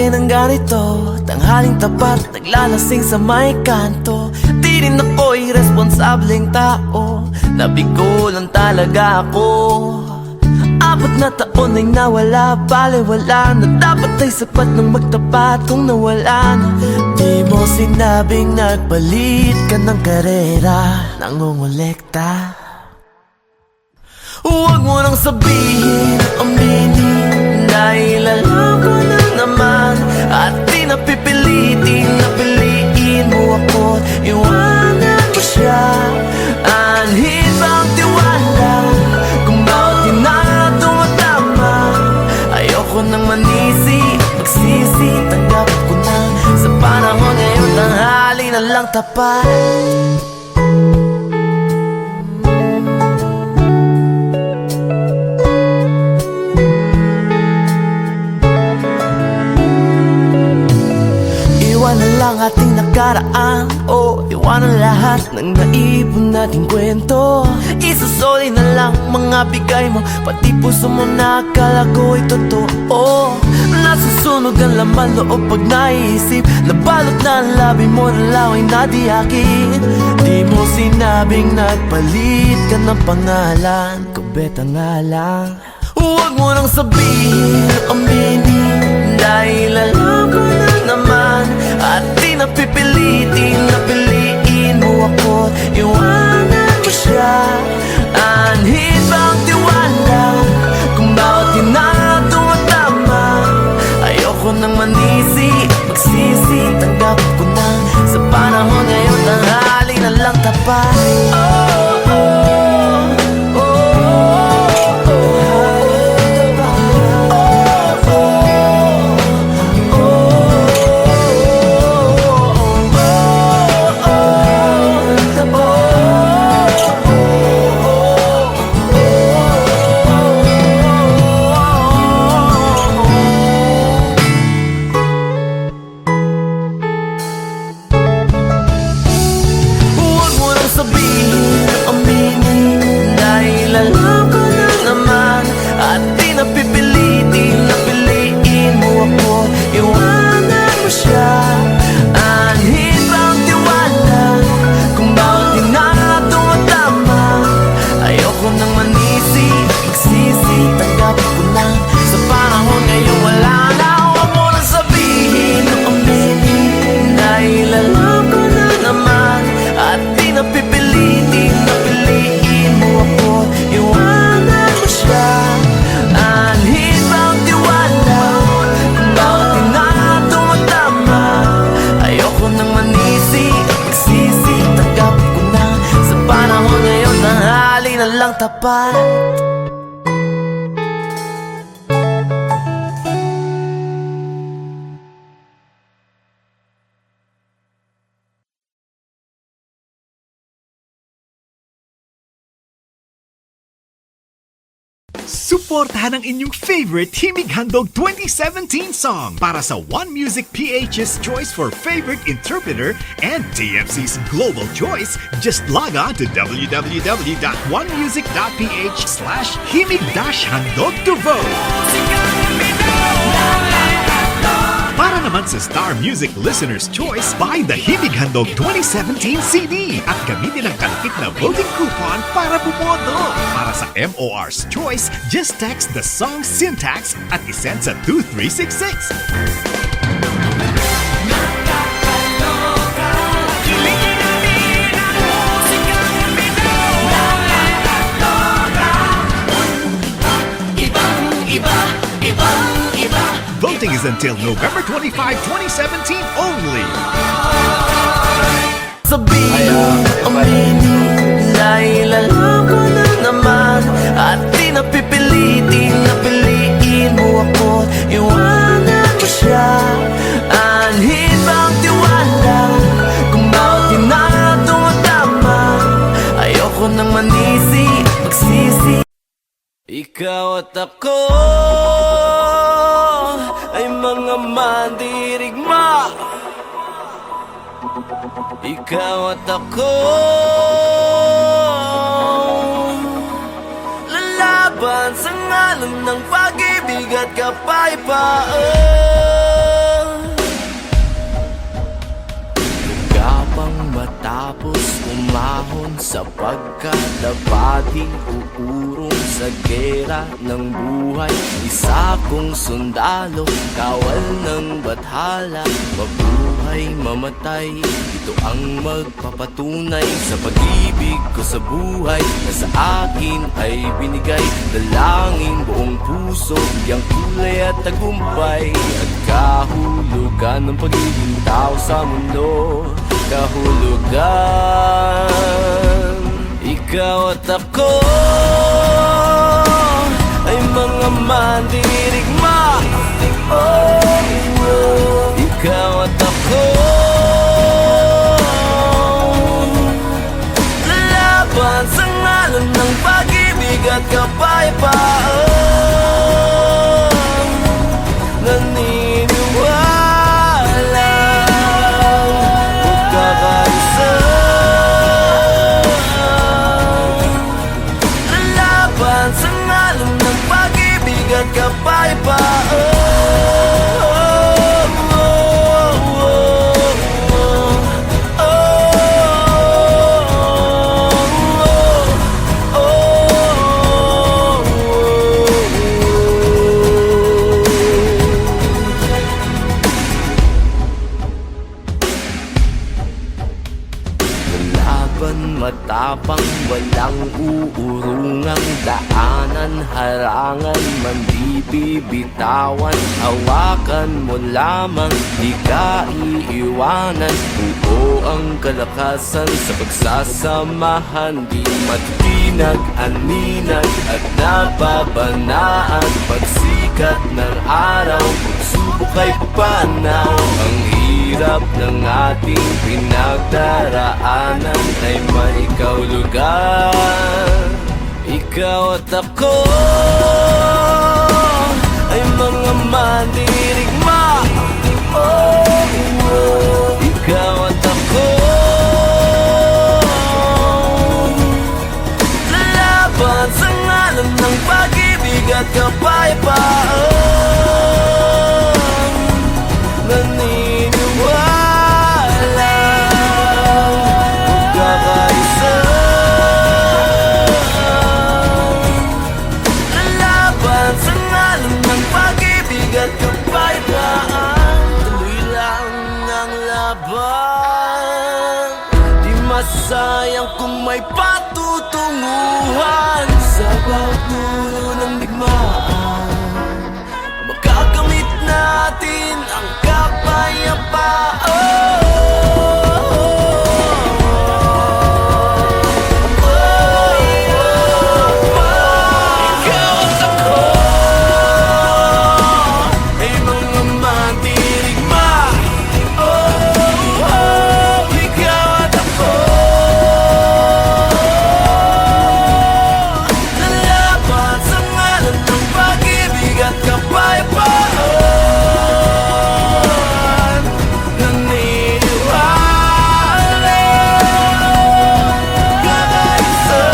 din ang ganito, tanghaling tapat, naglalasing sa may kanto. Di rin ako'y responsableng tao, nabigo lang talaga ako. 4 na taon ay nawala, baliwala na dapat ay sapat nang magtapat kung nawala na. Di mo sinabing nagpalit ka ng karera, nangongolekta. Huwag mo nang sabihin, aminin, dahil alam ko na naman. At di napipilitin na piliin mo ako, iwanan mo siya. Anhin ba ang tiwala kung bawat hinala tumatama? Ayoko nang manisi, magsisi, tanggap ko na. Sa panahon ngayon, tanghali na lang tapat. Ang ating nakaraan, iwanan lahat ng naipon nating kwento. Isusoli na lang mga bigay mo, pati puso mo na akala ko'y totoo. Nasusunog ang laman loob pag naiisip, nabalot na ang labi mo na laway na di akin. Di mo sinabing nagpalit ka ng pangalan, kubeta nga lang. Huwag mo nang sabihin, aminin, dahil alam ko na naman. At di napipilitin na piliin mo ako, iwanan mo siya. Anhin ba ang tiwala kung bawat hinala tumatama? Ayoko nang manisi, magsisi, tanggap ko na. Sa panahon ngayon, tanghali na lang tapat. Tapat. Suportahan ang inyong favorite Himig Handog 2017 song para sa One Music PH's choice for favorite interpreter and TFC's global choice. Just log on to www.onemusic.ph/himig-handog to vote. Para naman sa Star Music Listener's Choice, buy the Himig Handog 2017 CD at gamitin ang kalakip na voting coupon para bumoto. Para sa MOR's Choice, just text the song syntax at isend sa 2366. Voting is until November 25, 2017 only. Sabihin, aminin, dahil alam ko na naman. At di napipilitin na piliin mo ako, iwanan mo siya. Anhin ba ang tiwala kung bawat hinala tumatama? Ayoko nang manisi, magsisi. Ikaw at ako ay mga mandirigma. Ikaw at ako lalaban sa ngalan ng pag-ibig at kapayapaan. sapagkat dapating uurong sa gera ng buhay. Isa kong sundalo, kawal ng bathala, mabuhay, mamatay, ito ang magpapatunay sa pag-ibig ko sa buhay na sa akin ay binigay. Dalangin buong puso, biyang kulay at tagumpay, at kahulugan ng pagiging tao sa mundo. Kahulugan, ikaw at ako ay mga mandirigma. Ikaw at ako lalaban sa ngalan ng pag-ibig at kapayapaan. Naniniwala magkakaisa, lalaban sa ngalan ng pag-ibig at kapayapaan. Matapang, walang uurungang daanan, harangan man di bibitawan. Hawakan mo lamang, di ka iiwanan. Buo ang kalakasan sa pagsasamahan, di matinag, aninag at nababanaan. Pagsikat ng araw, pagsubok ay panaw. Ang hirap ng ating pinagdaraanan ay may kahulugan. Ikaw at ako ay mga mandirigma. Ikaw at ako lalaban sa ngalan ng pag-ibig at kapayapaan. Naniniwala magkakaisa, lalaban sa ngalan ng pag-ibig at kapayapaan. Tuloy lang ang laban, di masayang kung may patutunguhan. Sa bawat dulo ng digmaan, magagamit natin ang kapayapaan. Ikaw at ako ay mga mandirigma. Ikaw at ako lalaban sa ngalan ng pag-ibig at kapayapaan. Naniniwala kakaisa,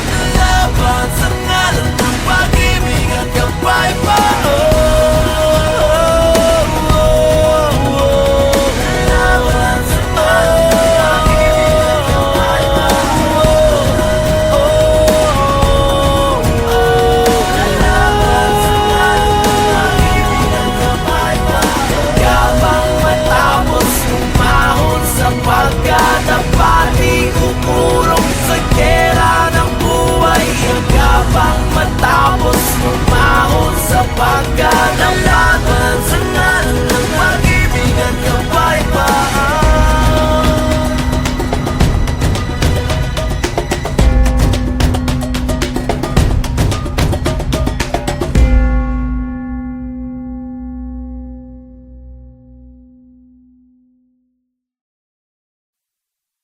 lalaban sa ngalan ng pag-ibig at kapayapaan. Lalaban sa ngalan ng pag-ibig at yabang matapos umahon sapagkat dapating uurong sa gera ng buhay. Yabang matapos umahon sapagkat lalaban sa ngalan ng pag-ibig at kapayapaan.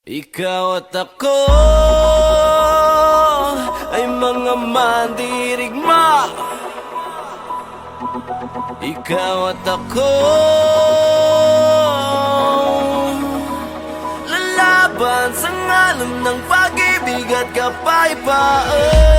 Ikaw at ako ay mga mandirigma. Ikaw at ako lalaban sa ngalan ng pag-ibig at kapayapaan.